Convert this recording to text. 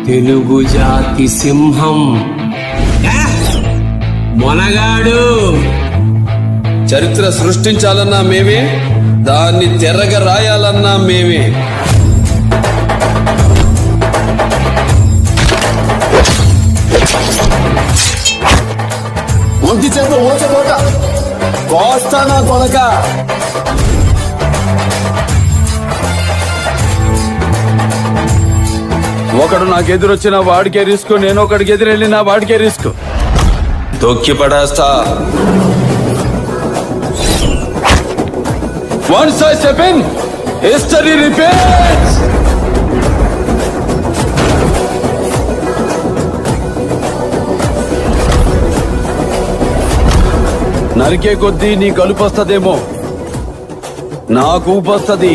తెలుగు జాతి సింహం మొనగాడు. చరిత్ర సృష్టించాలన్నా మేమే, దాన్ని తెరగా రాయాలన్నా మేమే. ఒంటి చేత ఓచకోట కోస్తానా కొనక. ఒకడు నాకు ఎదురొచ్చిన వాడికే రిస్క్, నేను ఒకడికి ఎదురెళ్ళిన వాడికే రిస్క్. తొక్కి పడేస్తా. Once I step in, history repeats. నరికే కొద్దీ నీ కలుపొస్తదేమో, నాకు ఊపొస్తది.